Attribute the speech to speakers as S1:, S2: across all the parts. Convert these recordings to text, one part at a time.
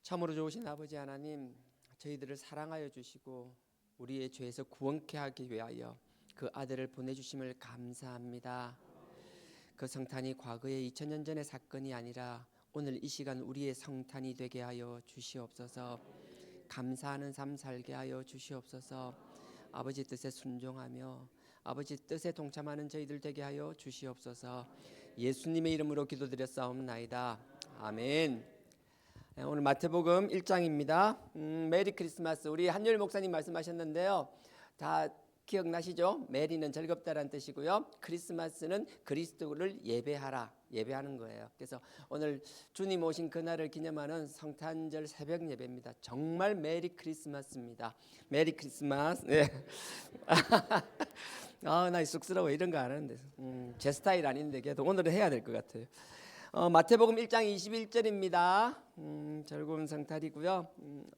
S1: 참으로 좋으신 아버지 하나님, 저희들을 사랑하여 주시고 우리의 죄에서 구원케 하기 위하여 그 아들을 보내주심을 감사합니다. 그 성탄이 과거의 2000년 전의 사건이 아니라 오늘 이 시간 우리의 성탄이 되게 하여 주시옵소서. 감사하는 삶 살게 하여 주시옵소서. 아버지 뜻에 순종하며 아버지 뜻에 동참하는 저희들 되게 하여 주시옵소서. 예수님의 이름으로 기도드렸사옵나이다. 아멘. 오늘 마태복음 1장입니다. 메리 크리스마스. 우리 한열 목사님 말씀하셨는데요. 다 기억나시죠? 메리는 즐겁다라는 뜻이고요. 크리스마스는 그리스도를 예배하라, 예배하는 거예요. 그래서 오늘 주님 오신 그날을 기념하는 성탄절 새벽 예배입니다. 정말 메리 크리스마스입니다. 메리 크리스마스. 네. 나 쑥스러워 이런 거 안 하는데 제 스타일 아닌데 그래도 오늘은 해야 될 것 같아요. 마태복음 1장 21절입니다. 즐거운 성탄이고요.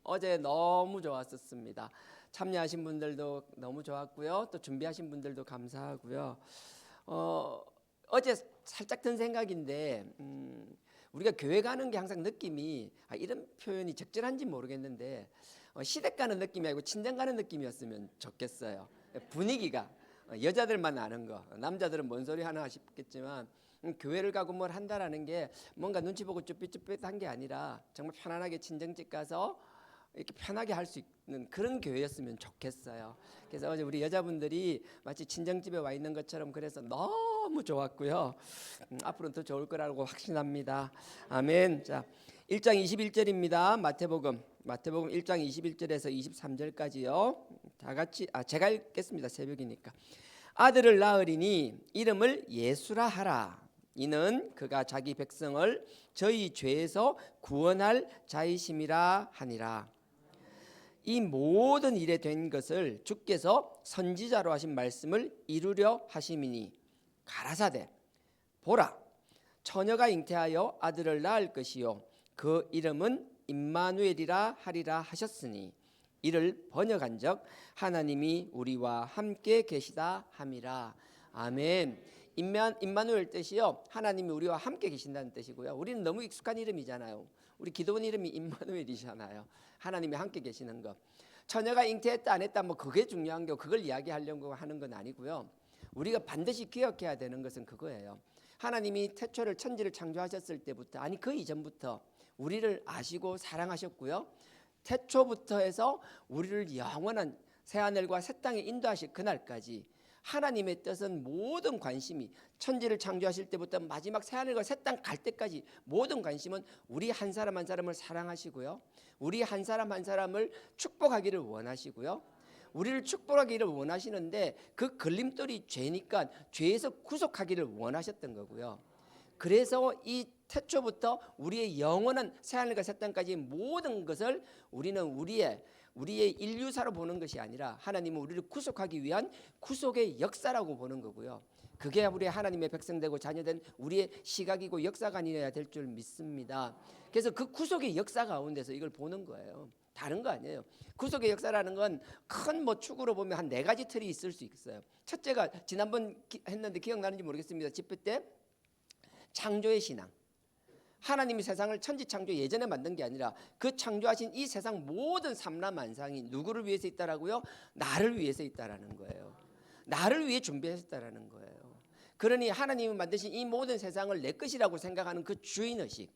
S1: 어제 너무 좋았었습니다. 참여하신 분들도 너무 좋았고요. 또 준비하신 분들도 감사하고요. 어제 살짝 든 생각인데 우리가 교회 가는 게 항상 느낌이 이런 표현이 적절한지 모르겠는데 시댁 가는 느낌이 아니고 친정 가는 느낌이었으면 좋겠어요. 분위기가 여자들만 아는 거, 남자들은 뭔 소리 하나 싶겠지만 교회를 가고 뭘 한다라는 게 뭔가 눈치 보고 쭈삣쭈삣한 게 아니라 정말 편안하게 친정집 가서 이렇게 편하게 할 수 있는 그런 교회였으면 좋겠어요. 그래서 어제 우리 여자분들이 마치 친정집에 와 있는 것처럼 그래서 너무 좋았고요. 앞으로는 더 좋을 거라고 확신합니다. 아멘. 자, 1장 21절입니다. 마태복음 1장 21절에서 23절까지요. 다 같이 제가 읽겠습니다. 새벽이니까. 아들을 낳으리니 이름을 예수라 하라. 이는 그가 자기 백성을 저희 죄에서 구원할 자이심이라 하니라. 이 모든 일에 된 것을 주께서 선지자로 하신 말씀을 이루려 하심이니 가라사대 보라 처녀가 잉태하여 아들을 낳을 것이요 그 이름은 임마누엘이라 하리라 하셨으니 이를 번역한적 하나님이 우리와 함께 계시다 함이라. 아멘. 임마누엘 뜻이요 하나님이 우리와 함께 계신다는 뜻이고요. 우리는 너무 익숙한 이름이잖아요. 우리 기도원 이름이 임마누엘이잖아요. 하나님이 함께 계시는 것. 처녀가 잉태했다 안 했다 뭐 그게 중요한 게 그걸 이야기하려고 하는 건 아니고요. 우리가 반드시 기억해야 되는 것은 그거예요. 하나님이 태초를 천지를 창조하셨을 때부터 아니 그 이전부터 우리를 아시고 사랑하셨고요. 태초부터 해서 우리를 영원한 새하늘과 새 땅에 인도하실 그날까지 하나님의 뜻은 모든 관심이 천지를 창조하실 때부터 마지막 새하늘과 새 땅 갈 때까지 모든 관심은 우리 한 사람 한 사람을 사랑하시고요. 우리 한 사람 한 사람을 축복하기를 원하시고요. 우리를 축복하기를 원하시는데 그 걸림돌이 죄니까 죄에서 구속하기를 원하셨던 거고요. 그래서 이 태초부터 우리의 영원한 새하늘과 새 땅까지 모든 것을 우리는 우리의 인류사로 보는 것이 아니라 하나님은 우리를 구속하기 위한 구속의 역사라고 보는 거고요. 그게 우리 하나님의 백성되고 자녀된 우리의 시각이고 역사관이어야 될 줄 믿습니다. 그래서 그 구속의 역사 가운데서 이걸 보는 거예요. 다른 거 아니에요. 구속의 역사라는 건 큰 축으로 보면 한 4가지 틀이 있을 수 있어요. 첫째가 지난번 했는데 기억나는지 모르겠습니다. 집회 때 창조의 신앙. 하나님이 세상을 천지창조 예전에 만든 게 아니라 그 창조하신 이 세상 모든 삼라만상이 누구를 위해서 있다라고요? 나를 위해서 있다라는 거예요. 나를 위해 준비하셨다라는 거예요. 그러니 하나님이 만드신 이 모든 세상을 내 것이라고 생각하는 그 주인의식,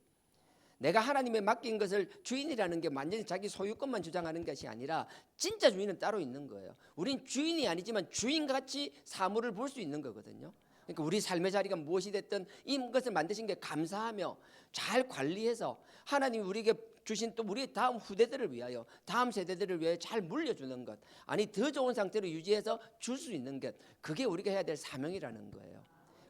S1: 내가 하나님에 맡긴 것을 주인이라는 게 완전히 자기 소유권만 주장하는 것이 아니라 진짜 주인은 따로 있는 거예요. 우린 주인이 아니지만 주인같이 사물을 볼 수 있는 거거든요. 그러니까 우리 삶의 자리가 무엇이 됐든 이것을 만드신 게 감사하며 잘 관리해서 하나님이 우리에게 주신 또 우리 다음 후대들을 위하여 다음 세대들을 위하여 잘 물려주는 것, 아니 더 좋은 상태로 유지해서 줄 수 있는 것, 그게 우리가 해야 될 사명이라는 거예요.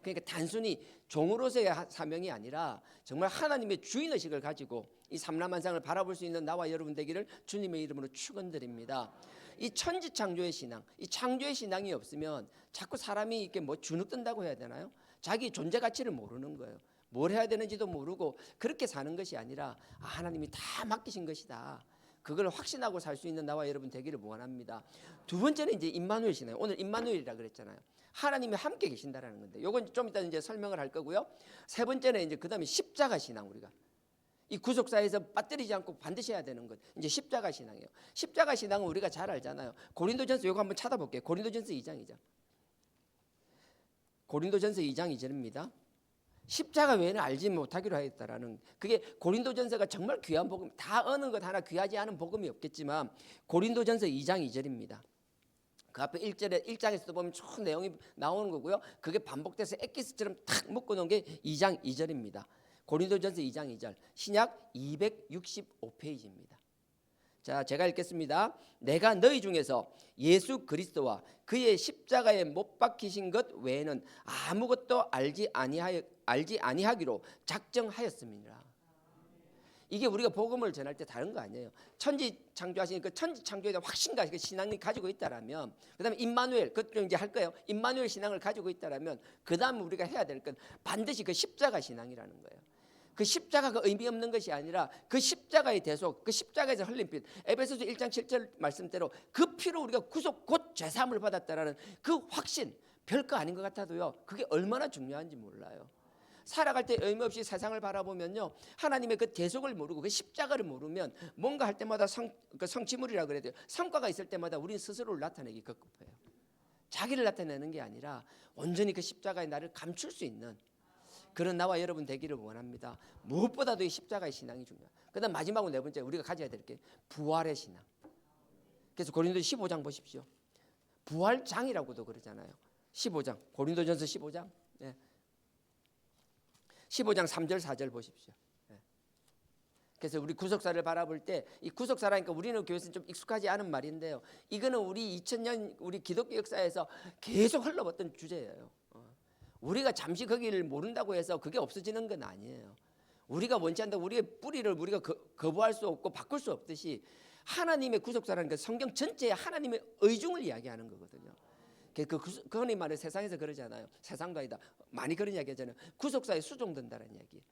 S1: 그러니까 단순히 종으로서의 사명이 아니라 정말 하나님의 주인의식을 가지고 이 삼라만상을 바라볼 수 있는 나와 여러분 되기를 주님의 이름으로 축원드립니다. 이 천지창조의 신앙, 이 창조의 신앙이 없으면 자꾸 사람이 이렇게 주눅 든다고 해야 되나요? 자기 존재 가치를 모르는 거예요. 뭘 해야 되는지도 모르고 그렇게 사는 것이 아니라 하나님이 다 맡기신 것이다. 그걸 확신하고 살 수 있는 나와 여러분 되기를 원합니다. 두 번째는 이제 임마누엘 신앙. 오늘 임마누엘이라 그랬잖아요. 하나님이 함께 계신다라는 건데, 요건 좀 이따 이제 설명을 할 거고요. 세 번째는 이제 그다음에 십자가 신앙 우리가. 이 구속사에서 빠뜨리지 않고 반드시 해야 되는 것, 이제 십자가 신앙이에요. 십자가 신앙은 우리가 잘 알잖아요. 고린도전서 이거 한번 찾아볼게요. 고린도전서 2장 2절. 고린도전서 2장 2절입니다. 십자가 외에는 알지 못하기로 하였다라는, 그게 고린도전서가 정말 귀한 복음, 다 어느 것 하나 귀하지 않은 복음이 없겠지만 고린도전서 2장 2절입니다. 그 앞에 1장에서도 보면 쭉 내용이 나오는 거고요. 그게 반복돼서 엑기스처럼 탁 묶어놓은 게 2장 2절입니다. 고린도전서 2장 2절, 신약 265페이지입니다. 자, 제가 읽겠습니다. 내가 너희 중에서 예수 그리스도와 그의 십자가에 못 박히신 것 외에는 아무것도 알지 아니하기로 작정하였습니다. 이게 우리가 복음을 전할 때 다른 거 아니에요. 천지 창조하시니까 천지 창조에 대한 확신과 신앙이 가지고 있다라면, 그다음에 임마누엘, 그것도 이제 할 거예요. 임마누엘 신앙을 가지고 있다라면, 그다음 우리가 해야 될 건 반드시 그 십자가 신앙이라는 거예요. 그 십자가가 의미 없는 것이 아니라 그 십자가의 대속, 그 십자가에서 흘린 피, 에베소서 1장 7절 말씀대로 그 피로 우리가 구속 곧 죄사함을 받았다라는 그 확신, 별거 아닌 것 같아도요, 그게 얼마나 중요한지 몰라요. 살아갈 때 의미 없이 세상을 바라보면요, 하나님의 그 대속을 모르고 그 십자가를 모르면 뭔가 할 때마다 성취물이라고 그래야 돼요. 성과가 있을 때마다 우리는 스스로를 나타내기 급급해요. 자기를 나타내는 게 아니라 온전히 그 십자가의 나를 감출 수 있는 그런 나와 여러분 되기를 원합니다. 무엇보다도 이 십자가의 신앙이 중요해요. 그다음 마지막으로 네 번째 우리가 가져야 될 게 부활의 신앙. 그래서 고린도 15장 보십시오. 부활장이라고도 그러잖아요. 15장, 고린도전서 15장. 예. 15장 3절 4절 보십시오. 예. 그래서 우리 구속사를 바라볼 때, 이 구속사라니까 우리는 교회에서는 좀 익숙하지 않은 말인데요, 이거는 우리 2000년 우리 기독교 역사에서 계속 흘러봤던 주제예요. 우리가 잠시 거기를 모른다고 해서 그게 없어지는 건 아니에요. 우리가 원치 않다고 우리의 뿌리를 우리가 거부할 수 없고 바꿀 수 없듯이, 하나님의 구속사라는 게 성경 전체에 하나님의 의중을 이야기하는 거거든요. 그 흔히 말해 세상에서 그러잖아요. 세상도 아니다, 많이 그런 이야기 하잖아요. 구속사에 수종된다는 이야기.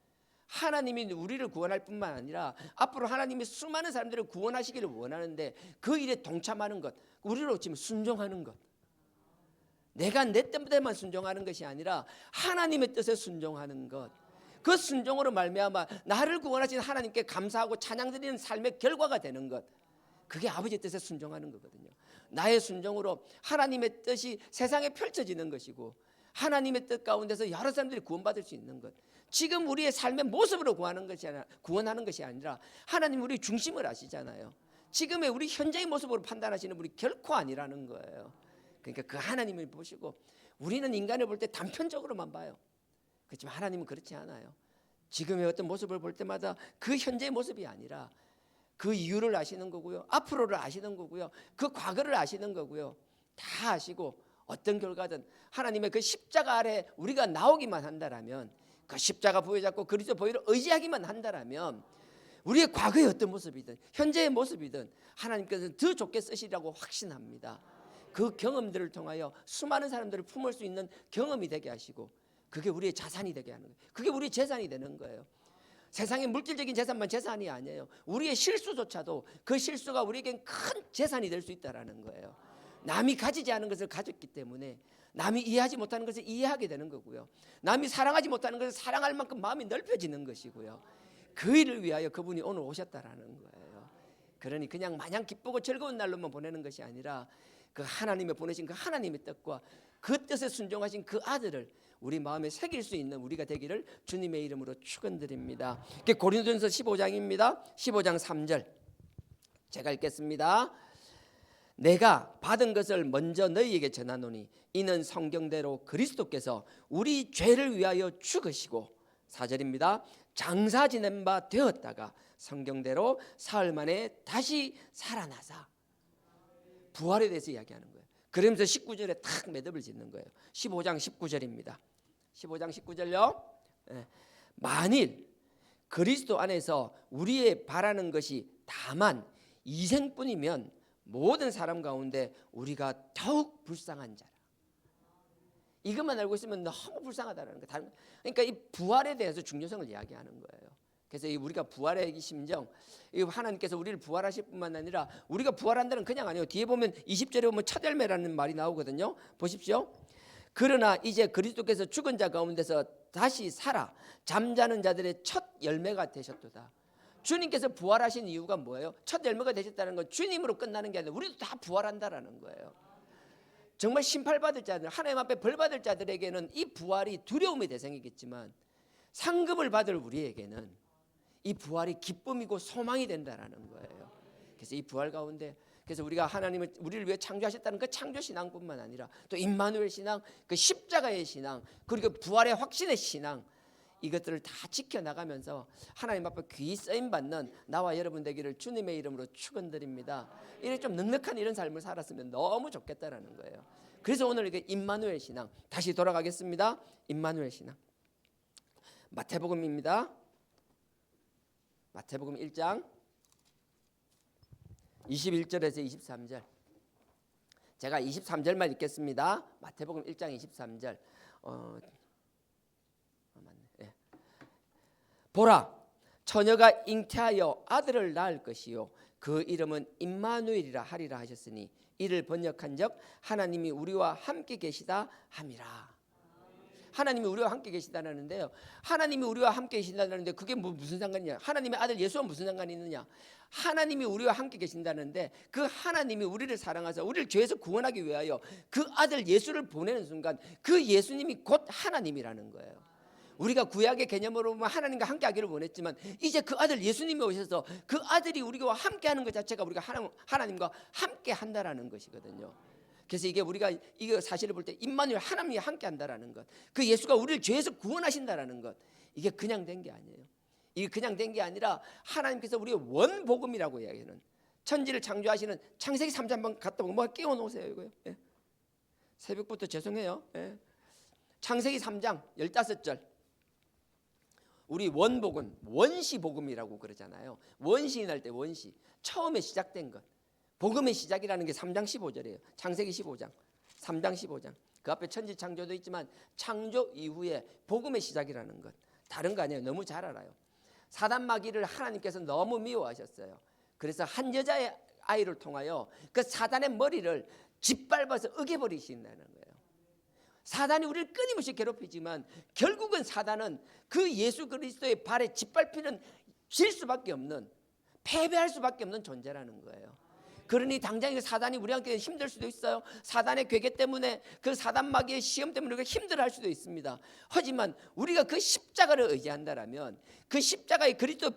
S1: 하나님이 우리를 구원할 뿐만 아니라 앞으로 하나님이 수많은 사람들을 구원하시기를 원하는데 그 일에 동참하는 것, 우리로 치면 순종하는 것. 내가 내 때문에만 순종하는 것이 아니라 하나님의 뜻에 순종하는 것. 그 순종으로 말미암아 나를 구원하신 하나님께 감사하고 찬양드리는 삶의 결과가 되는 것. 그게 아버지의 뜻에 순종하는 거거든요. 나의 순종으로 하나님의 뜻이 세상에 펼쳐지는 것이고, 하나님의 뜻 가운데서 여러 사람들이 구원받을 수 있는 것. 지금 우리의 삶의 모습으로 구원하는 것이 아니라 하나님 우리 중심을 아시잖아요. 지금의 우리 현재의 모습으로 판단하시는 분이 결코 아니라는 거예요. 그러니까 그 하나님을 보시고, 우리는 인간을 볼 때 단편적으로만 봐요. 그렇지만 하나님은 그렇지 않아요. 지금의 어떤 모습을 볼 때마다 그 현재의 모습이 아니라 그 이유를 아시는 거고요, 앞으로를 아시는 거고요, 그 과거를 아시는 거고요, 다 아시고 어떤 결과든 하나님의 그 십자가 아래 우리가 나오기만 한다라면, 그 십자가 부여잡고 그리스도 보혈을 의지하기만 한다라면, 우리의 과거의 어떤 모습이든 현재의 모습이든 하나님께서는 더 좋게 쓰시리라고 확신합니다. 그 경험들을 통하여 수많은 사람들을 품을 수 있는 경험이 되게 하시고, 그게 우리의 자산이 되게 하는 거예요. 그게 우리의 재산이 되는 거예요. 세상의 물질적인 재산만 재산이 아니에요. 우리의 실수조차도 그 실수가 우리에겐 큰 재산이 될 수 있다는 거예요. 남이 가지지 않은 것을 가졌기 때문에 남이 이해하지 못하는 것을 이해하게 되는 거고요, 남이 사랑하지 못하는 것을 사랑할 만큼 마음이 넓혀지는 것이고요, 그 일을 위하여 그분이 오늘 오셨다라는 거예요. 그러니 그냥 마냥 기쁘고 즐거운 날로만 보내는 것이 아니라 그 하나님의 보내신 그 하나님의 뜻과 그 뜻에 순종하신 그 아들을 우리 마음에 새길 수 있는 우리가 되기를 주님의 이름으로 축원드립니다. 고린도전서 15장입니다. 15장 3절 제가 읽겠습니다. 내가 받은 것을 먼저 너희에게 전하노니 이는 성경대로 그리스도께서 우리 죄를 위하여 죽으시고, 4절입니다. 장사 지낸 바 되었다가 성경대로 사흘 만에 다시 살아나사. 부활에 대해서 이야기하는 거예요. 그러면서 19절에 탁 매듭을 짓는 거예요. 15장 19절입니다. 15장 19절요. 만일 그리스도 안에서 우리의 바라는 것이 다만 이생뿐이면 모든 사람 가운데 우리가 더욱 불쌍한 자라. 이것만 알고 있으면 너무 불쌍하다는 거. 그러니까 이 부활에 대해서 중요성을 이야기하는 거예요. 그래서 우리가 부활의 심정, 하나님께서 우리를 부활하실 뿐만 아니라 우리가 부활한다는 그냥 아니에요. 뒤에 보면 20절에 보면 첫 열매라는 말이 나오거든요. 보십시오. 그러나 이제 그리스도께서 죽은 자 가운데서 다시 살아 잠자는 자들의 첫 열매가 되셨도다. 주님께서 부활하신 이유가 뭐예요? 첫 열매가 되셨다는 건 주님으로 끝나는 게 아니라 우리도 다 부활한다라는 거예요. 정말 심판받을 자들, 하나님 앞에 벌받을 자들에게는 이 부활이 두려움의 대상이겠지만 상급을 받을 우리에게는 이 부활이 기쁨이고 소망이 된다라는 거예요. 그래서 이 부활 가운데 그래서 우리가 하나님을 우리를 위해 창조하셨다는 그 창조 신앙뿐만 아니라 또 임마누엘 신앙, 그 십자가의 신앙, 그리고 부활의 확신의 신앙, 이것들을 다 지켜나가면서 하나님 앞에 귀히 쓰임받는 나와 여러분 되기를 주님의 이름으로 축원드립니다. 이렇게 좀 넉넉한 이런 삶을 살았으면 너무 좋겠다라는 거예요. 그래서 오늘 이게 임마누엘 신앙, 다시 돌아가겠습니다. 임마누엘 신앙, 마태복음입니다. 마태복음 1장 21절에서 23절. 제가 23절만 읽겠습니다. 마태복음 1장 23절. 보라, 처녀가 잉태하여 아들을 낳을 것이요 그 이름은 임마누엘이라 하리라 하셨으니 이를 번역한즉 하나님이 우리와 함께 계시다 함이라. 하나님이 우리와 함께 계시다는데요. 하나님이 우리와 함께 계신다는데 그게 무슨 상관이냐? 하나님의 아들 예수와 무슨 상관이 있느냐? 하나님이 우리와 함께 계신다는데 그 하나님이 우리를 사랑하사 우리를 죄에서 구원하기 위하여 그 아들 예수를 보내는 순간 그 예수님이 곧 하나님이라는 거예요. 우리가 구약의 개념으로 보면 하나님과 함께하기를 원했지만 이제 그 아들 예수님이 오셔서 그 아들이 우리와 함께하는 것 자체가 우리가 하나님과 함께한다라는 것이거든요. 그래서 이게 우리가 이거 사실을 볼 때 임마누엘 하나님이 함께한다라는 것, 그 예수가 우리를 죄에서 구원하신다라는 것, 이게 그냥 된 게 아니에요. 이게 그냥 된 게 아니라 하나님께서 우리의 원복음이라고 이야기하는 천지를 창조하시는 창세기 3장 한번 갔다 보고 뭐 끼워 놓으세요 이거요. 예. 새벽부터 죄송해요. 예. 창세기 3장 15절. 우리 원복음, 원시복음이라고 그러잖아요. 원시인 할 때 원시, 처음에 시작된 것. 복음의 시작이라는 게 3장 15절이에요. 창세기 15장, 3장 15장. 그 앞에 천지 창조도 있지만 창조 이후에 복음의 시작이라는 것. 다른 거 아니에요. 너무 잘 알아요. 사단 마귀를 하나님께서 너무 미워하셨어요. 그래서 한 여자의 아이를 통하여 그 사단의 머리를 짓밟아서 으개버리신다는 거예요. 사단이 우리를 끊임없이 괴롭히지만 결국은 사단은 그 예수 그리스도의 발에 짓밟히는 질 수밖에 없는, 패배할 수밖에 없는 존재라는 거예요. 그러니 당장 사단이 우리한테 힘들 수도 있어요. 사단의 괴계 때문에 그 사단 마귀의 시험 때문에 우리가 힘들어할 수도 있습니다. 하지만 우리가 그 십자가를 의지한다라면, 그 십자가의 그리스도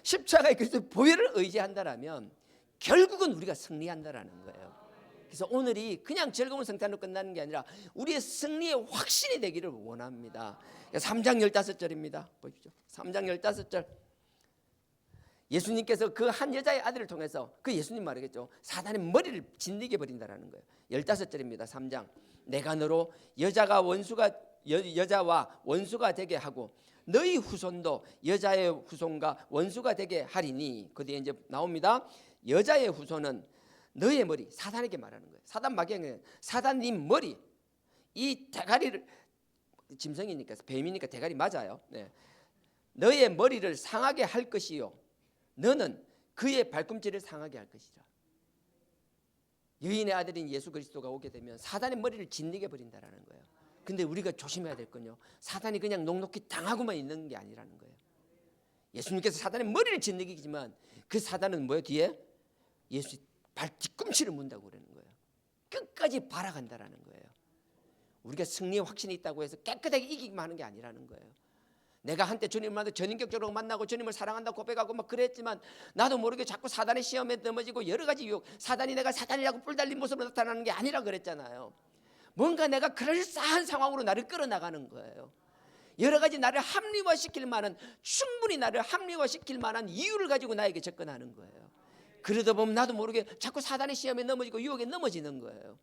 S1: 십자가의 그리스도 보혈을 의지한다라면 결국은 우리가 승리한다라는 거예요. 그래서 오늘이 그냥 즐거운 성탄으로 끝나는 게 아니라 우리의 승리의 확신이 되기를 원합니다. 3장 15절입니다. 보십시오. 3장 15절. 예수님께서 그 한 여자의 아들을 통해서 그 예수님 말이겠죠. 사단의 머리를 짓이게 버린다라는 거예요. 15절입니다. 3장. 내가 너로 여자와 원수가 되게 하고 너희 후손도 여자의 후손과 원수가 되게 하리니. 그 뒤에 이제 나옵니다. 여자의 후손은 너의 머리, 사단에게 말하는 거예요. 사단 마귀에게 사단님 머리, 이 대가리를, 짐승이니까 뱀이니까 대가리 맞아요. 네. 너의 머리를 상하게 할 것이요 너는 그의 발꿈치를 상하게 할 것이라. 여인의 아들인 예수 그리스도가 오게 되면 사단의 머리를 짓이게 버린다라는 거예요. 근데 우리가 조심해야 될 건요, 사단이 그냥 넉넉히 당하고만 있는 게 아니라는 거예요. 예수님께서 사단의 머리를 짓이기지만 그 사단은 뭐예요? 뒤에 예수 발 뒤꿈치를 문다고 그러는 거예요. 끝까지 바라간다라는 거예요. 우리가 승리의 확신이 있다고 해서 깨끗하게 이기기만 하는 게 아니라는 거예요. 내가 한때 주님을 만나고 전인격적으로 만나고 주님을 사랑한다고 고백하고 막 그랬지만 나도 모르게 자꾸 사단의 시험에 넘어지고 여러 가지 유혹, 사단이 내가 사단이라고 뿔 달린 모습으로 나타나는 게 아니라 그랬잖아요. 뭔가 내가 그럴싸한 상황으로 나를 끌어나가는 거예요. 여러 가지 나를 합리화시킬 만한, 충분히 나를 합리화시킬 만한 이유를 가지고 나에게 접근하는 거예요. 그러다 보면 나도 모르게 자꾸 사단의 시험에 넘어지고 유혹에 넘어지는 거예요.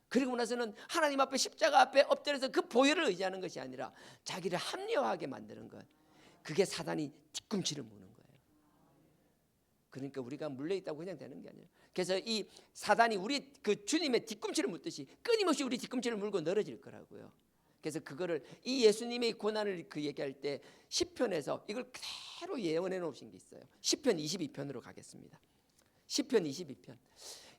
S1: 그리고 나서는 하나님 앞에 십자가 앞에 엎드려서 그 보혈을 의지하는 것이 아니라 자기를 합리화하게 만드는 것, 그게 사단이 뒤꿈치를 무는 거예요. 그러니까 우리가 물려있다고 그냥 되는 게 아니에요. 그래서 이 사단이 우리 그 주님의 뒤꿈치를 묻듯이 끊임없이 우리 뒤꿈치를 물고 늘어질 거라고요. 그래서 그거를 이 예수님의 고난을 그 얘기할 때 시편에서 이걸 그대로 예언해 놓으신 게 있어요. 시편 22편으로 가겠습니다. 시편 22편.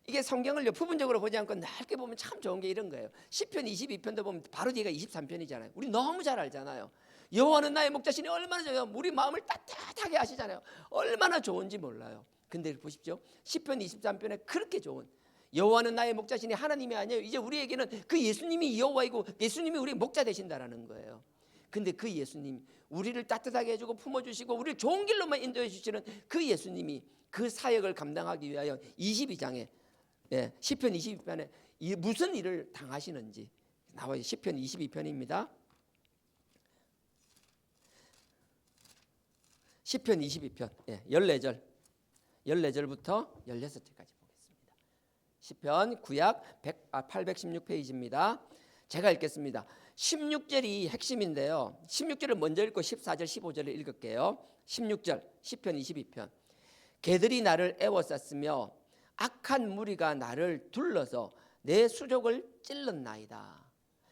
S1: 이게 성경을 부분적으로 보지 않고 넓게 보면 참 좋은 게 이런 거예요. 시편 22편도 보면 바로 뒤가 23편이잖아요. 우리 너무 잘 알잖아요. 여호와는 나의 목자시니 얼마나 좋아요. 우리 마음을 따뜻하게 하시잖아요. 얼마나 좋은지 몰라요. 근데 보십시오. 시편 23편에 그렇게 좋은 여호와는 나의 목자시니 하나님이 아니에요. 이제 우리에게는 그 예수님이 여호와이고 예수님이 우리 목자 되신다라는 거예요. 근데 그 예수님, 우리를 따뜻하게 해주고 품어주시고 우리를 좋은 길로만 인도해 주시는 그 예수님이 그 사역을 감당하기 위하여 22장에 시편 22편에 무슨 일을 당하시는지 나와요. 시편 22편입니다. 시편 22편 14절 14절부터 16절까지 보겠습니다. 시편 구약 816페이지입니다. 제가 읽겠습니다. 16절이 핵심인데요. 16절을 먼저 읽고 14절 15절을 읽을게요. 16절 시편 22편. 개들이 나를 애워쌌으며 악한 무리가 나를 둘러서 내 수족을 찔렀나이다.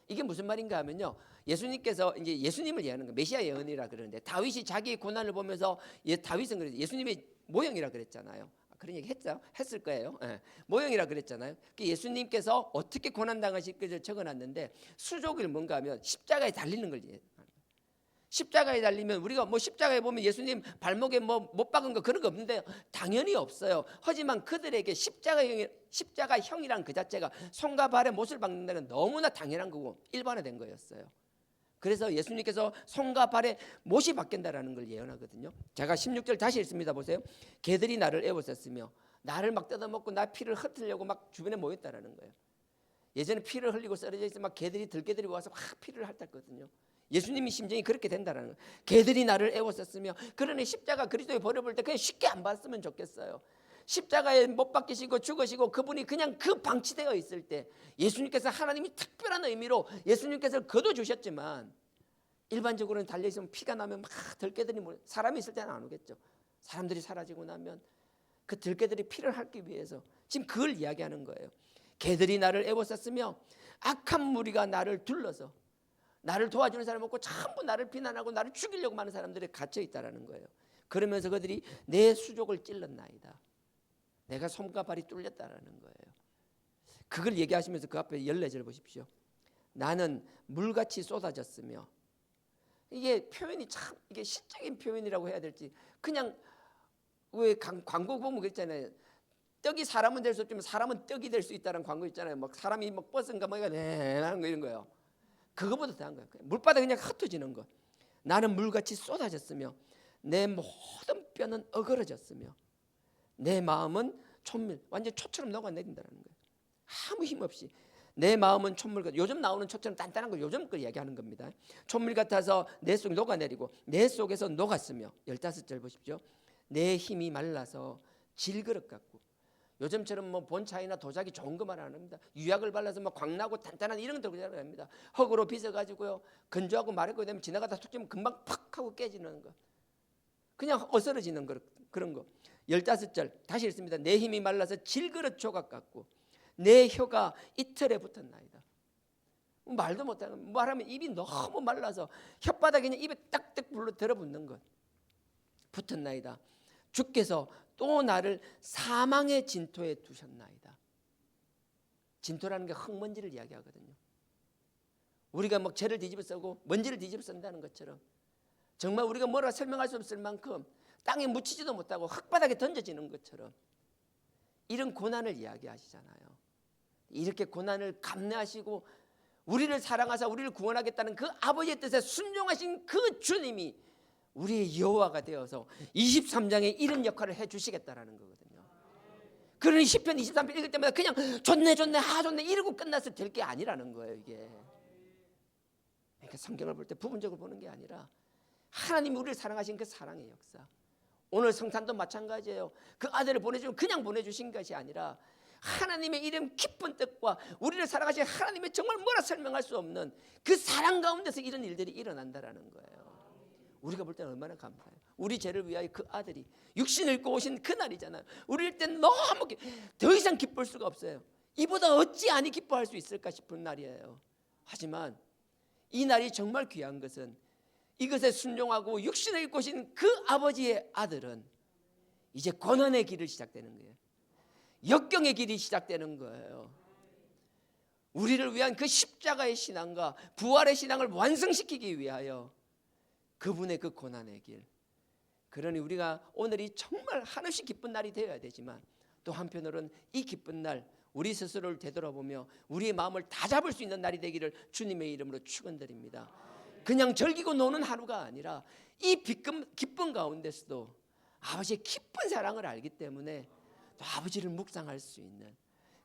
S1: 이게 무슨 말인가 하면요, 예수님께서 이제 예수님을 예언하는 거예요. 메시아 예언이라 그러는데 다윗이 자기의 고난을 보면서 다윗은 그랬어요. 예수님의 모형이라 그랬잖아요. 그런 얘기 했을 거예요. 모형이라 그랬잖아요. 예수님께서 어떻게 고난 당하실 것을 적어놨는데 수족을 뭔가 하면 십자가에 달리는 걸 십자가에 달리면 우리가 뭐 십자가에 보면 예수님 발목에 뭐 못 박은 거 그런 거 없는데 당연히 없어요. 하지만 그들에게 십자가형이란 그 자체가 손과 발에 못을 박는다는 너무나 당연한 거고 일반화된 거였어요. 그래서 예수님께서 손과 발에 못이 박힌다라는 걸 예언하거든요. 제가 16절 다시 읽습니다. 보세요. 개들이 나를 애워쌌으며 나를 막 뜯어먹고 나 피를 흩으려고 막 주변에 모였다라는 거예요. 예전에 피를 흘리고 쓰러져 있으면 막 들개들이 와서 막 피를 핥았거든요. 예수님이 심정이 그렇게 된다는 거예요. 개들이 나를 애워쌌으며, 그러니 십자가 그리스도의 벌을 볼 때 그냥 쉽게 안 봤으면 좋겠어요. 십자가에 못 박히시고 죽으시고 그분이 그냥 그 방치되어 있을 때 예수님께서 하나님이 특별한 의미로 예수님께서 거둬주셨지만 일반적으로는 달려있으면 피가 나면 막 들개들이 사람이 있을 때는 안 오겠죠. 사람들이 사라지고 나면 그 들개들이 피를 핥기 위해서 지금 그걸 이야기하는 거예요. 개들이 나를 애워쌌으며 악한 무리가 나를 둘러서, 나를 도와주는 사람 없고 전부 나를 비난하고 나를 죽이려고 하는 사람들이 갇혀 있다라는 거예요. 그러면서 그들이 내 수족을 찔렀나이다. 내가 손과 발이 뚫렸다라는 거예요. 그걸 얘기하시면서 그 앞에 14절 보십시오. 나는 물같이 쏟아졌으며, 이게 표현이 참 이게 시적인 표현이라고 해야 될지, 그냥 왜 광고 보면 그랬잖아요. 떡이 사람은 될 수 없지만 사람은 떡이 될 수 있다는 광고 있잖아요. 막 사람이 막 버스인가 뭐가 하는 거 이런 거예요. 그거보다 더한 거예요. 물바닥에 그냥 흩어지는 것. 나는 물같이 쏟아졌으며 내 모든 뼈는 어그러졌으며 내 마음은 촛물, 완전 초처럼 녹아내린다는 거예요. 아무 힘 없이 내 마음은 촛물 같아. 요즘 나오는 초처럼 단단한 걸 요즘 걸 이야기하는 겁니다. 촛물 같아서 내 속에 녹아내리고 내 속에서 녹았으며, 15절 보십시오. 내 힘이 말라서 질그릇 같고, 요즘처럼 뭐 본차이나 도자기 좋은 것만 안 합니다. 유약을 발라서 뭐 광나고 단단한 이런 거 들고 합니다. 흙으로 빚어가지고요, 건조하고 마르고 되면 지나가다 툭 치면 금방 팍 하고 깨지는 거, 그냥 어스러지는 거, 그런 거. 15절 다시 읽습니다. 내 힘이 말라서 질그릇 조각 같고 내 혀가 이틀에 붙었나이다. 말도 못하는, 말하면 입이 너무 말라서 혓바닥에 그냥 입에 딱딱 불러 들어붙는 것, 붙었나이다. 주께서 또 나를 사망의 진토에 두셨나이다. 진토라는 게 흙먼지를 이야기하거든요. 우리가 막 죄를 뒤집어 쓰고 먼지를 뒤집어 쓴다는 것처럼 정말 우리가 뭐라 설명할 수 없을 만큼 땅에 묻히지도 못하고 흙바닥에 던져지는 것처럼 이런 고난을 이야기하시잖아요. 이렇게 고난을 감내하시고 우리를 사랑하사 우리를 구원하겠다는 그 아버지의 뜻에 순종하신 그 주님이 우리의 여호와가 되어서 23장에 이런 역할을 해주시겠다라는 거거든요. 그러니 시편 23편 읽을 때마다 그냥 좋네 좋네 이러고 끝나서 될 게 아니라는 거예요. 이게 그러니까 성경을 볼 때 부분적으로 보는 게 아니라 하나님이 우리를 사랑하신 그 사랑의 역사, 오늘 성탄도 마찬가지예요. 그 아들을 보내주면 그냥 보내주신 것이 아니라 하나님의 이름 깊은 뜻과 우리를 사랑하신 하나님의 정말 뭐라 설명할 수 없는 그 사랑 가운데서 이런 일들이 일어난다라는 거예요. 우리가 볼 때는 얼마나 감사해요. 우리 죄를 위하여 그 아들이 육신을 입고 오신 그날이잖아요. 우리일 땐 너무 더 이상 기쁠 수가 없어요. 이보다 어찌 아니 기뻐할 수 있을까 싶은 날이에요. 하지만 이 날이 정말 귀한 것은 이것에 순종하고 육신을 입고 오신 그 아버지의 아들은 이제 고난의 길을 시작되는 거예요. 역경의 길이 시작되는 거예요. 우리를 위한 그 십자가의 신앙과 부활의 신앙을 완성시키기 위하여 그분의 그 고난의 길. 그러니 우리가 오늘이 정말 한없이 기쁜 날이 되어야 되지만 또 한편으로는 이 기쁜 날 우리 스스로를 되돌아보며 우리의 마음을 다 잡을 수 있는 날이 되기를 주님의 이름으로 축원드립니다. 그냥 즐기고 노는 하루가 아니라 이 기쁨 가운데서도 아버지의 깊은 사랑을 알기 때문에 또 아버지를 묵상할 수 있는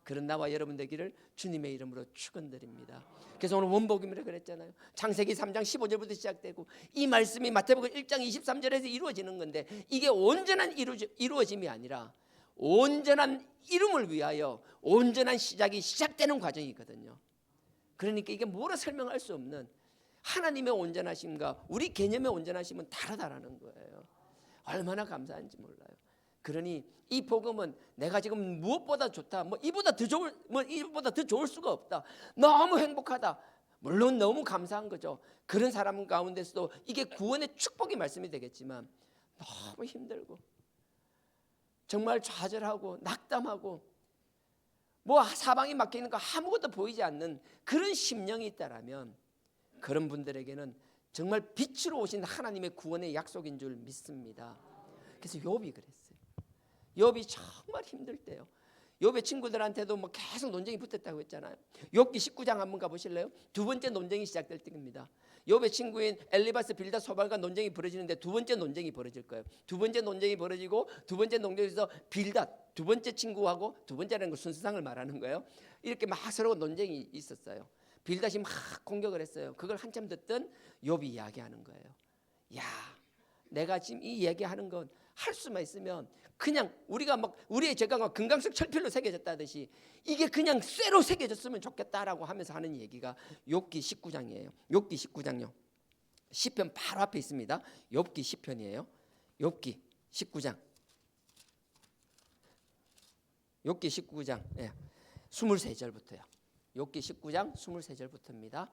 S1: 그런 나와 여러분 되기를 주님의 이름으로 축원드립니다. 그래서 오늘 원복음이라 그랬잖아요. 창세기 3장 15절부터 시작되고 이 말씀이 마태복음 1장 23절에서 이루어지는 건데 이게 온전한 이루어짐이 아니라 온전한 이름을 위하여 온전한 시작이 시작되는 과정이거든요. 그러니까 이게 뭐라 설명할 수 없는 하나님의 온전하심과 우리 개념의 온전하심은 다르다라는 거예요. 얼마나 감사한지 몰라요. 그러니 이 복음은 내가 지금 무엇보다 좋다, 이보다 더 좋을 수가 없다, 너무 행복하다, 물론 너무 감사한 거죠. 그런 사람 가운데서도 이게 구원의 축복의 말씀이 되겠지만 너무 힘들고 정말 좌절하고 낙담하고 사방이 막혀 있는 거 아무것도 보이지 않는 그런 심령이 있다라면 그런 분들에게는 정말 빛으로 오신 하나님의 구원의 약속인 줄 믿습니다. 그래서 욥이 그랬어요. 욥이 정말 힘들 때요. 욥의 친구들한테도 계속 논쟁이 붙었다고 했잖아요. 욥기 19장 한번 가보실래요? 두 번째 논쟁이 시작될 때입니다. 욥의 친구인 엘리바스, 빌닷, 소발과 논쟁이 벌어지는데 두 번째 논쟁이 벌어질 거예요. 두 번째 논쟁이 벌어지고 두 번째 논쟁에서 빌닷 두 번째 친구하고 두 번째라는 거 순서상을 말하는 거예요. 이렇게 막 서로 논쟁이 있었어요. 빌닷이 막 공격을 했어요. 그걸 한참 듣던 욥이 이야기하는 거예요. 야, 내가 지금 이 얘기하는 건 할 수만 있으면 그냥 제가 금강석 철필로 새겨졌다듯이 이게 그냥 쇠로 새겨졌으면 좋겠다라고 하면서 하는 얘기가 욥기 19장이에요. 욥기 19장요. 시편 바로 앞에 있습니다. 욥기 시편이에요. 욥기 19장. 욥기 19장 23절부터요. 욥기 19장 23절부터입니다.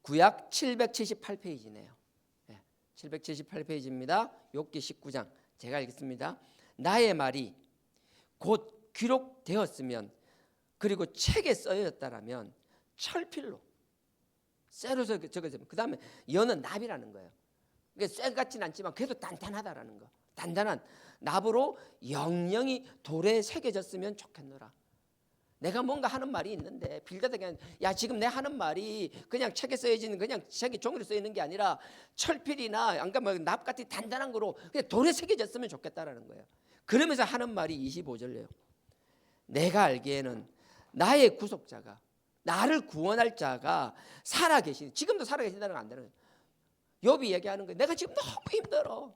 S1: 구약 778페이지네요. 778페이지입니다. 욥기 19장 제가 읽겠습니다. 나의 말이 곧 기록되었으면 그리고 책에 쓰여졌다라면 철필로 쇠로 적어지면 그 다음에 여는 납이라는 거예요. 쇠 같진 않지만 그래도 단단하다라는 거. 단단한 납으로 영영이 돌에 새겨졌으면 좋겠노라. 내가 뭔가 하는 말이 있는데 빌닷이 그냥 지금 내 하는 말이 그냥 책에 써있는 그냥 책에 종이로 써 있는 게 아니라 철필이나 납 같은 단단한 거로 그냥 돌에 새겨졌으면 좋겠다라는 거예요. 그러면서 하는 말이 25절이에요. 내가 알기에는 나의 구속자가 나를 구원할 자가 살아계시니 지금도 살아계신다는 건 안 되는 거예요. 욥이 얘기하는 거예요. 내가 지금 너무 힘들어.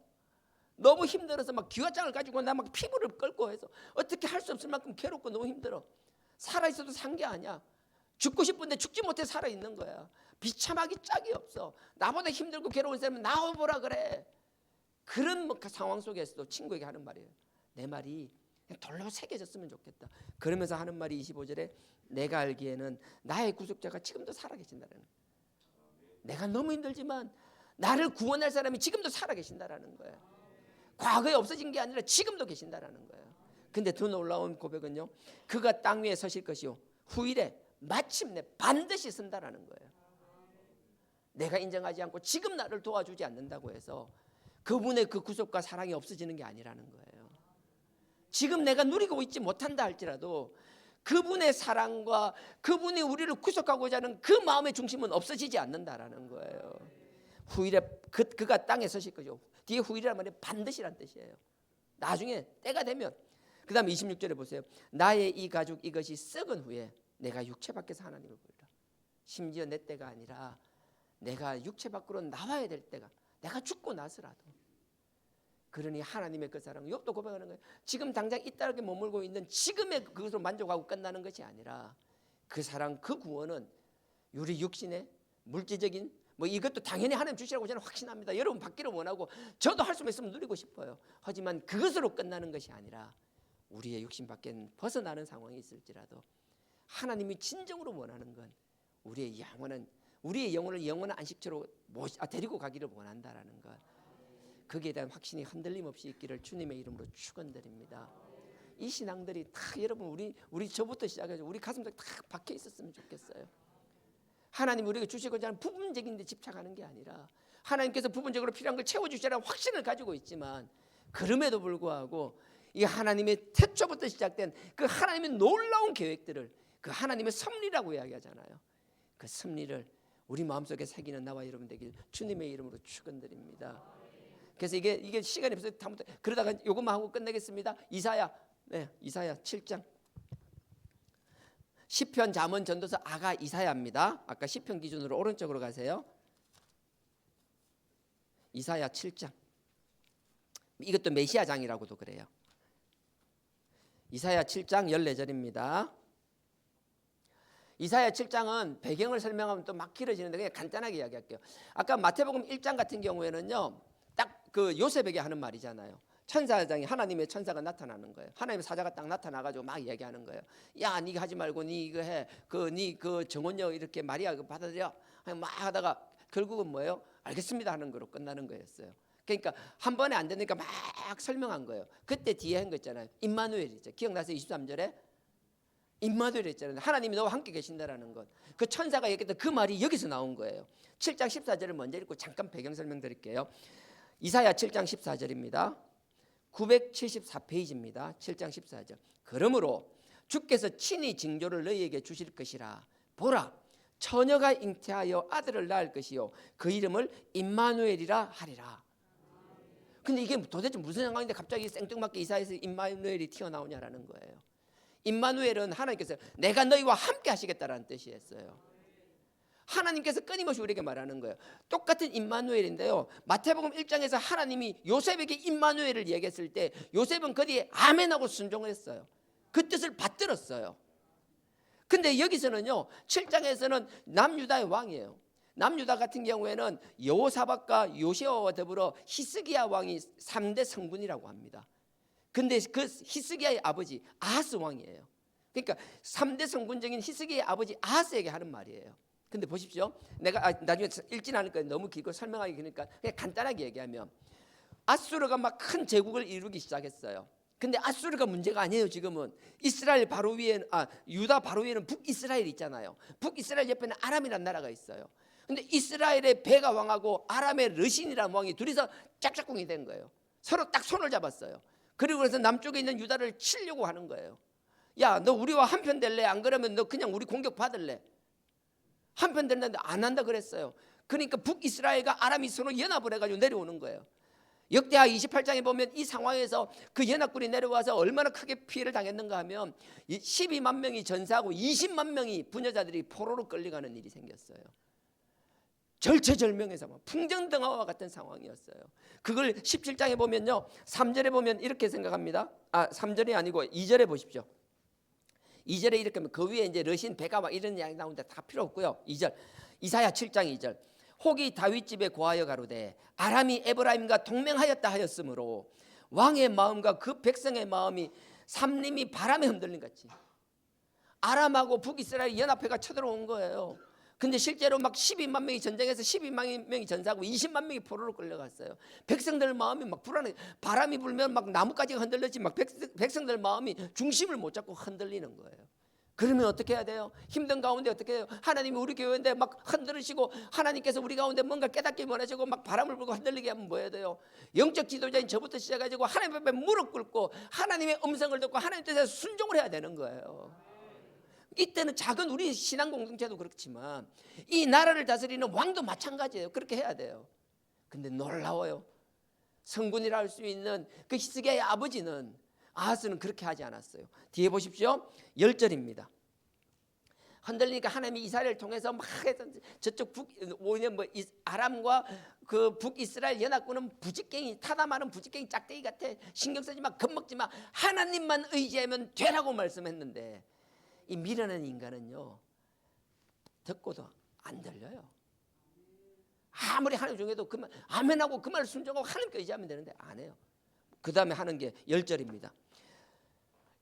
S1: 너무 힘들어서 기와장을 가지고 나 피부를 끓고 해서 어떻게 할 수 없을 만큼 괴롭고 너무 힘들어. 살아있어도 산 게 아니야. 죽고 싶은데 죽지 못해 살아있는 거야. 비참하기 짝이 없어. 나보다 힘들고 괴로운 사람은 나와보라 그래. 그런 상황 속에서도 친구에게 하는 말이에요. 내 말이 돌로 새겨졌으면 좋겠다. 그러면서 하는 말이 25절에 내가 알기에는 나의 구속자가 지금도 살아계신다는 거예요. 내가 너무 힘들지만 나를 구원할 사람이 지금도 살아계신다라는 거예요. 과거에 없어진 게 아니라 지금도 계신다라는 거예요. 근데 더 놀라운 고백은요, 그가 땅 위에 서실 것이요 후일에 마침내 반드시 선다라는 거예요. 내가 인정하지 않고 지금 나를 도와주지 않는다고 해서 그분의 그 구속과 사랑이 없어지는 게 아니라는 거예요. 지금 내가 누리고 있지 못한다 할지라도 그분의 사랑과 그분이 우리를 구속하고자 하는 그 마음의 중심은 없어지지 않는다라는 거예요. 후일에 그가 땅에 서실 것이요, 뒤에 후일이란 말이 반드시란 뜻이에요. 나중에 때가 되면. 그 다음에 26절에 보세요. 나의 이 가죽 이것이 썩은 후에 내가 육체 밖에서 하나님을 보리라. 심지어 내 때가 아니라 내가 육체 밖으로 나와야 될 때가, 내가 죽고 나서라도. 그러니 하나님의 그 사랑, 욥도 고백하는 거예요. 지금 당장 이 땅에 머물고 있는 지금의 그것으로 만족하고 끝나는 것이 아니라 그 사랑, 그 구원은 우리 육신의 물질적인 이것도 당연히 하나님 주시라고 저는 확신합니다. 여러분 받기를 원하고 저도 할 수 있으면 누리고 싶어요. 하지만 그것으로 끝나는 것이 아니라 우리의 육신 밖엔 벗어나는 상황이 있을지라도 하나님이 진정으로 원하는 건 우리의 영혼을 영원한 안식처로 데리고 가기를 원한다라는 것. 거기에 대한 확신이 흔들림 없이 있기를 주님의 이름으로 축원드립니다. 이 신앙들이 다 여러분 우리 저부터 시작해서 우리 가슴속에 다 박혀 있었으면 좋겠어요. 하나님 우리에게 주시고자 하는 부분적인 데 집착하는 게 아니라 하나님께서 부분적으로 필요한 걸 채워주시라는 확신을 가지고 있지만 그럼에도 불구하고 이 하나님의 태초부터 시작된 그 하나님의 놀라운 계획들을 그 하나님의 섭리라고 이야기하잖아요. 그 섭리를 우리 마음속에 새기는 나와 여러분 되길 주님의 이름으로 축원드립니다. 그래서 이게 시간이 없어서 그러다가 이것만 하고 끝내겠습니다. 이사야 7장. 시편, 잠언, 전도서, 아가, 이사야입니다. 아까 시편 기준으로 오른쪽으로 가세요. 이사야 7장. 이것도 메시아장이라고도 그래요. 이사야 7장 14절입니다. 이사야 7장은 배경을 설명하면 또 막 길어지는데 그냥 간단하게 이야기할게요. 아까 마태복음 1장 같은 경우에는요, 딱 그 요셉에게 하는 말이잖아요. 천사장이 하나님의 천사가 나타나는 거예요. 하나님의 사자가 딱 나타나가지고 막 얘기하는 거예요. 야, 네가 하지 말고 네 이거 해. 네 그 정원녀 이렇게 마리아 받아들여. 막 하다가 결국은 뭐예요? 알겠습니다 하는 거로 끝나는 거였어요. 그러니까 한 번에 안 되니까 막 설명한 거예요. 그때 뒤에 한 거 있잖아요. 임마누엘이죠. 기억나세요? 23절에 임마누엘 했잖아요. 하나님이 너와 함께 계신다라는 것. 그 천사가 얘기했던 그 말이 여기서 나온 거예요. 7장 14절을 먼저 읽고 잠깐 배경 설명 드릴게요. 이사야 7장 14절입니다. 974페이지입니다. 7장 14절. 그러므로 주께서 친히 징조를 너희에게 주실 것이라. 보라, 처녀가 잉태하여 아들을 낳을 것이요 그 이름을 임마누엘이라 하리라. 근데 이게 도대체 무슨 상황인데 갑자기 생뚱맞게 이사야에서 임마누엘이 튀어나오냐라는 거예요. 임마누엘은 하나님께서 내가 너희와 함께 하시겠다라는 뜻이었어요. 하나님께서 끊임없이 우리에게 말하는 거예요. 똑같은 임마누엘인데요, 마태복음 1장에서 하나님이 요셉에게 임마누엘을 얘기했을 때 요셉은 그 뒤에 아멘하고 순종을 했어요. 그 뜻을 받들었어요. 근데 여기서는요, 7장에서는 남유다의 왕이에요. 남유다 같은 경우에는 여호사밧과 요시아와 더불어 히스기야 왕이 3대 성군이라고 합니다. 근데 그 히스기야의 아버지 아하스 왕이에요. 그러니까 3대 성군적인 히스기야의 아버지 아하스에게 하는 말이에요. 근데 보십시오. 내가 나중에 읽진 않을 거예요. 너무 길고 설명하기 그러니까 그냥 간단하게 얘기하면 아수르가 막 큰 제국을 이루기 시작했어요. 근데 아수르가 문제가 아니에요. 지금은 이스라엘 바로 위에 유다 바로 위에는 북이스라엘 있잖아요. 북이스라엘 옆에는 아람이라는 나라가 있어요. 근데 이스라엘의 베가 왕하고 아람의 르신이라는 왕이 둘이서 짝짝꿍이 된 거예요. 서로 딱 손을 잡았어요. 그리고 그래서 남쪽에 있는 유다를 치려고 하는 거예요. 야, 너 우리와 한편 될래? 안 그러면 너 그냥 우리 공격 받을래? 한편 됐는데 안 한다 그랬어요. 그러니까 북이스라엘과 아람이 서로 연합을 해가지고 내려오는 거예요. 역대하 28장에 보면 이 상황에서 그 연합군이 내려와서 얼마나 크게 피해를 당했는가 하면 12만 명이 전사하고 20만 명이 부녀자들이 포로로 끌려가는 일이 생겼어요. 절체절명해서 풍정등화와 같은 상황이었어요. 그걸 17장에 보면요, 3절에 보면 이렇게 생각합니다. 3절이 아니고 2절에 보십시오. 2절에 이렇게 하면 그 위에 이제 르신 베가 막 이런 이야기 나오는데 다 필요 없고요. 2절 이사야 7장 2절 혹이 다윗 집에 고하여 가로되 아람이 에브라임과 동맹하였다 하였으므로 왕의 마음과 그 백성의 마음이 삼림이 바람에 흔들린 같이 아람하고 북이스라엘 연합회가 쳐들어온 거예요. 근데 실제로 막 12만 명이 전쟁에서 12만 명이 전사하고 20만 명이 포로로 끌려갔어요. 백성들 마음이 막 불안해. 바람이 불면 막 나뭇가지가 흔들렸지 막 백성들 마음이 중심을 못 잡고 흔들리는 거예요. 그러면 어떻게 해야 돼요? 힘든 가운데 어떻게 해요? 하나님이 우리 교회인데 막 흔들으시고 하나님께서 우리 가운데 뭔가 깨닫게 원하시고 막 바람을 불고 흔들리게 하면 뭐 해야 돼요? 영적 지도자인 저부터 시작해가지고 하나님 앞에 무릎 꿇고 하나님의 음성을 듣고 하나님 뜻에 순종을 해야 되는 거예요. 이때는 작은 우리 신앙 공동체도 그렇지만 이 나라를 다스리는 왕도 마찬가지예요. 그렇게 해야 돼요. 근데 놀라워요. 성군이라 할 수 있는 그 히스기야의 아버지는 아하스는 그렇게 하지 않았어요. 뒤에 보십시오. 10절입니다. 흔들리니까 하나님이 이스라엘을 통해서 막 해서 저쪽 아람과 그 북이스라엘 연합군은 부직갱이 타담하는 부직갱이 짝대기 같아. 신경 쓰지 마, 겁먹지 마. 하나님만 의지하면 되라고 말씀했는데 이 미련한 인간은요 듣고도 안 들려요. 아무리 하나님 중에도 그 말 아멘하고 그 말 순종하고 하나님께 의지하면 되는데 안 해요. 그 다음에 하는 게 10절입니다.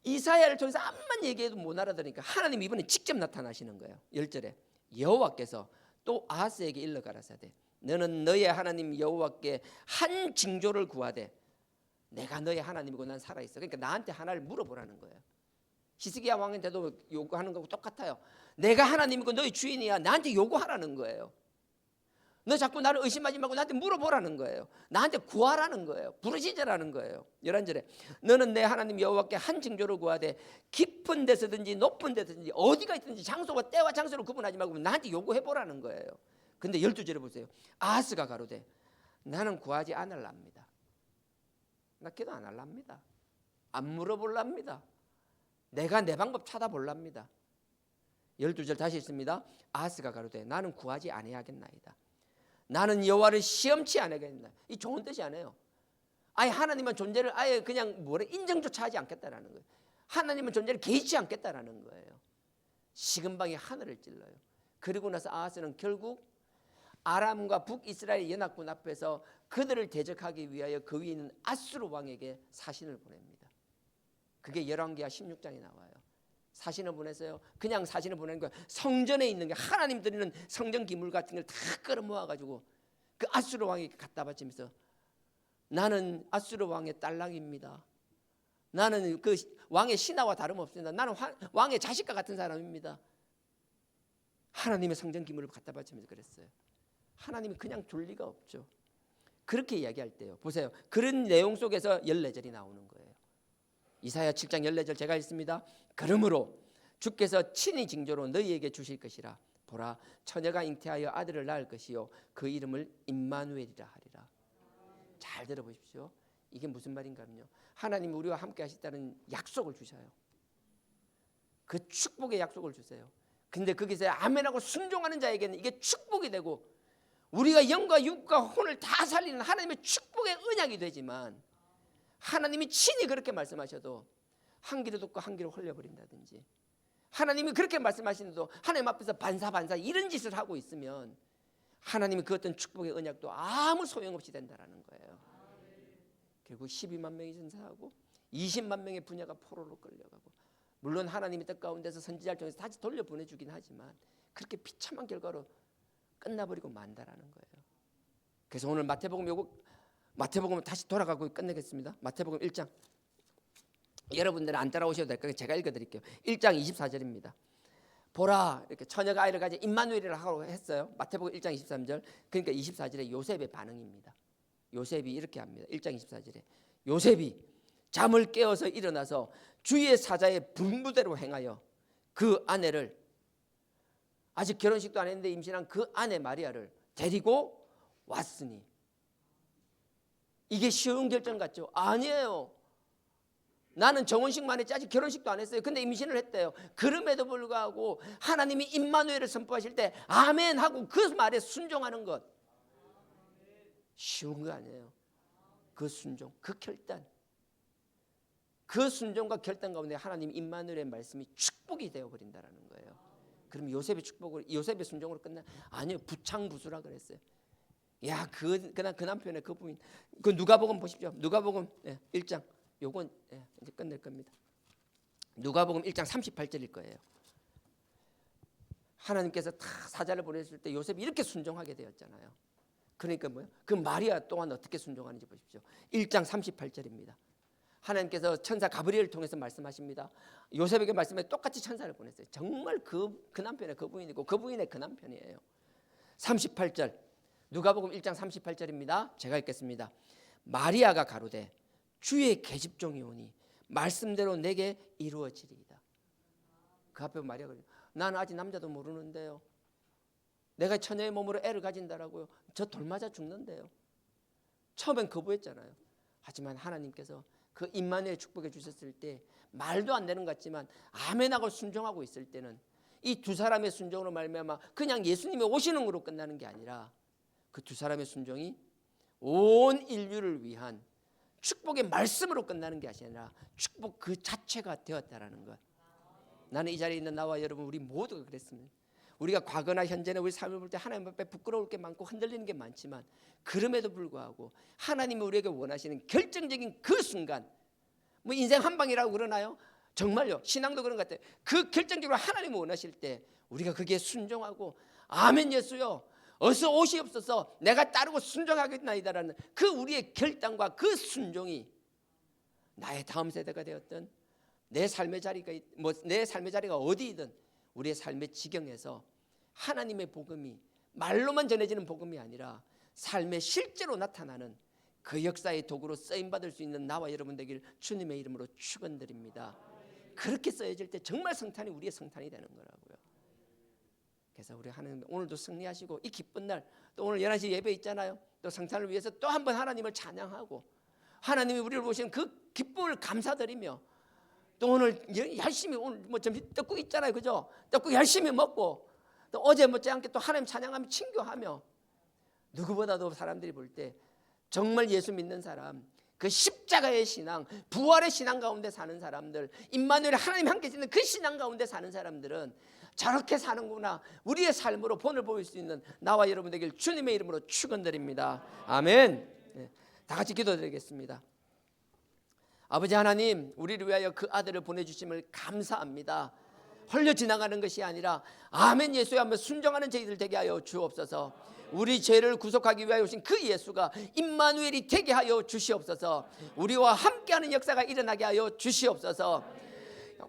S1: 이사야를 통해서 암만 얘기해도 못 알아들으니까 하나님 이번에 직접 나타나시는 거예요. 10절에 여호와께서 또 아하스에게 일러 가라사대 너는 너의 하나님 여호와께 한 징조를 구하되 내가 너의 하나님이고 난 살아있어. 그러니까 나한테 하나를 물어보라는 거예요. 히스기야 왕한테도 요구하는 거고 똑같아요. 내가 하나님이고 너희 주인이야. 나한테 요구하라는 거예요. 너 자꾸 나를 의심하지 말고 나한테 물어보라는 거예요. 나한테 구하라는 거예요. 부르짖으라는 거예요. 11절에 너는 내 하나님 여호와께 한 징조를 구하되 깊은 데서든지 높은 데서든지 어디가 있든지 장소와 때와 장소를 구분하지 말고 나한테 요구해보라는 거예요. 근데 12절에 보세요. 아하스가 가로되 나는 구하지 않을랍니다. 나 기도 안 할랍니다. 안 물어볼랍니다. 내가 내 방법 찾아볼랍니다. 12절 다시 있습니다. 아하스가 가로되 나는 구하지 아니하겠나이다. 나는 여호와를 시험치 않겠나. 이 좋은 뜻이 아니에요. 아예 하나님의 존재를 아예 그냥 인정조차 하지 않겠다라는 거예요. 하나님의 존재를 개의치 않겠다라는 거예요. 식은방이 하늘을 찔러요. 그리고 나서 아하스는 결국 아람과 북이스라엘 연합군 앞에서 그들을 대적하기 위하여 그 위에 있는 아수르 왕에게 사신을 보냅니다. 그게 열왕기하 16장에 나와요. 사신을 보냈어요. 그냥 사신을 보낸 거예요. 성전에 있는 게 하나님 드리는 성전 기물 같은 걸 다 끌어모아 가지고 그 아수르 왕에게 갖다 바치면서 나는 아수르 왕의 딸랑입니다. 나는 그 왕의 신하와 다름없습니다. 나는 왕의 자식과 같은 사람입니다. 하나님의 성전 기물을 갖다 바치면서 그랬어요. 하나님이 그냥 둘 리가 없죠. 그렇게 이야기할 때요. 보세요. 그런 내용 속에서 14절이 나오는 거예요. 이사야 7장 14절 제가 읽습니다. 그러므로 주께서 친히 징조로 너희에게 주실 것이라. 보라 처녀가 잉태하여 아들을 낳을 것이요 그 이름을 임마누엘이라 하리라. 잘 들어보십시오. 이게 무슨 말인가요? 하나님이 우리와 함께 하시다는 약속을 주셔요. 그 축복의 약속을 주세요. 근데 거기서 아멘하고 순종하는 자에게는 이게 축복이 되고 우리가 영과 육과 혼을 다 살리는 하나님의 축복의 언약이 되지만 하나님이 친히 그렇게 말씀하셔도 한 귀로 듣고 한 귀로 흘려버린다든지 하나님이 그렇게 말씀하시는데도 하나님 앞에서 반사 이런 짓을 하고 있으면 하나님이 그 어떤 축복의 언약도 아무 소용없이 된다라는 거예요. 결국 12만 명이 전사하고 20만 명의 부녀가 포로로 끌려가고 물론 하나님의 뜻 가운데서 선지자를 통해서 다시 돌려보내주긴 하지만 그렇게 비참한 결과로 끝나버리고 만다라는 거예요. 그래서 오늘 마태복음을 다시 돌아가고 끝내겠습니다. 마태복음 1장 여러분들은 안 따라오셔도 될 거예요. 제가 읽어드릴게요. 1장 24절입니다. 보라 이렇게 처녀가 아이를 가져 임마누엘이라 하고 했어요. 마태복음 1장 23절. 그러니까 24절에 요셉의 반응입니다. 요셉이 이렇게 합니다. 1장 24절에 요셉이 잠을 깨어서 일어나서 주의 사자의 분부대로 행하여 그 아내를 아직 결혼식도 안 했는데 임신한 그 아내 마리아를 데리고 왔으니 이게 쉬운 결정 같죠? 아니에요. 나는 정혼식만 했지 아직 결혼식도 안 했어요. 근데 임신을 했대요. 그럼에도 불구하고 하나님이 임마누엘을 선포하실 때 아멘 하고 그 말에 순종하는 것 쉬운 거 아니에요. 그 순종, 그 결단, 그 순종과 결단 가운데 하나님 임마누엘의 말씀이 축복이 되어버린다는 거예요. 그럼 요셉의 축복을 요셉의 순종으로 끝나? 아니요. 부창부수라 그랬어요. 야, 그 남편의 그 부인. 그 누가복음 보십시오. 누가복음 1장. 요건 이제 끝낼 겁니다. 누가복음 1장 38절일 거예요. 하나님께서 다 사자를 보내실 때 요셉이 이렇게 순종하게 되었잖아요. 그러니까 뭐예요? 그 마리아 또한 어떻게 순종하는지 보십시오. 1장 38절입니다. 하나님께서 천사 가브리엘을 통해서 말씀하십니다. 요셉에게 말씀해 똑같이 천사를 보냈어요. 정말 그 남편의 그 부인이고 그 부인의 그 남편이에요. 38절 누가복음 1장 38절입니다. 제가 읽겠습니다. 마리아가 가로되 주의 계집종이 오니 말씀대로 내게 이루어지리이다. 그 앞에 마리아가 나는 아직 남자도 모르는데요. 내가 처녀의 몸으로 애를 가진다라고요. 저 돌 맞아 죽는데요. 처음엔 거부했잖아요. 하지만 하나님께서 그 임마누엘 축복해 주셨을 때 말도 안 되는 것 같지만 아멘하고 순종하고 있을 때는 이 두 사람의 순종으로 말미암아 그냥 예수님이 오시는 거로 끝나는 게 아니라 그 두 사람의 순종이 온 인류를 위한 축복의 말씀으로 끝나는 게 아니라 축복 그 자체가 되었다라는 것. 나는 이 자리에 있는 나와 여러분 우리 모두가 그랬습니다. 우리가 과거나 현재나 우리 삶을 볼 때 하나님 앞에 부끄러울 게 많고 흔들리는 게 많지만 그럼에도 불구하고 하나님이 우리에게 원하시는 결정적인 그 순간 뭐 인생 한 방이라고 그러나요? 정말요. 신앙도 그런 것 같아요. 그 결정적으로 하나님이 원하실 때 우리가 거기에 순종하고 아멘 예수요. 어서 오시옵소서 내가 따르고 순종하겠나이다라는 그 우리의 결단과 그 순종이 나의 다음 세대가 되었든 내 삶의 자리가 어디이든 우리의 삶의 지경에서 하나님의 복음이 말로만 전해지는 복음이 아니라 삶의 실제로 나타나는 그 역사의 도구로 쓰임받을 수 있는 나와 여러분 되길 주님의 이름으로 축원드립니다. 그렇게 쓰여질 때 정말 성탄이 우리의 성탄이 되는 거라고요. 그래서 우리 하나님 오늘도 승리하시고 이 기쁜 날 또 오늘 11시 예배 있잖아요. 또 성탄을 위해서 또 한 번 하나님을 찬양하고 하나님이 우리를 보시는 그 기쁨을 감사드리며 또 오늘 열심히 오늘 뭐 점심 떡국 있잖아요, 그죠? 떡국 열심히 먹고 또 어제 못지않게 또 하나님 찬양하며 친교하며 누구보다도 사람들이 볼 때 정말 예수 믿는 사람, 그 십자가의 신앙, 부활의 신앙 가운데 사는 사람들, 임마누엘 하나님 함께 있는 그 신앙 가운데 사는 사람들은 저렇게 사는구나, 우리의 삶으로 본을 보일 수 있는 나와 여러분 되길 주님의 이름으로 축원드립니다. 아멘. 다 같이 기도드리겠습니다. 아버지 하나님, 우리를 위하여 그 아들을 보내주심을 감사합니다. 헐려 지나가는 것이 아니라 아멘 예수에 한번 순종하는 저희들 되게 하여 주옵소서. 우리 죄를 구속하기 위하여 오신 그 예수가 임마누엘이 되게 하여 주시옵소서. 우리와 함께하는 역사가 일어나게 하여 주시옵소서.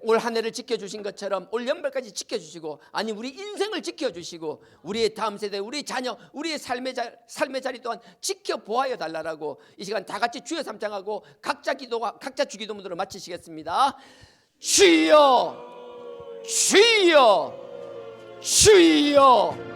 S1: 올 한 해를 지켜주신 것처럼 올 연말까지 지켜주시고, 아니 우리 인생을 지켜주시고 우리의 다음 세대, 우리 자녀, 우리의 삶의 자리 또한 지켜보아야 달라라고 이 시간 다 같이 주여 삼창하고 각자 주기도문으로 마치시겠습니다. 주여 주여 주여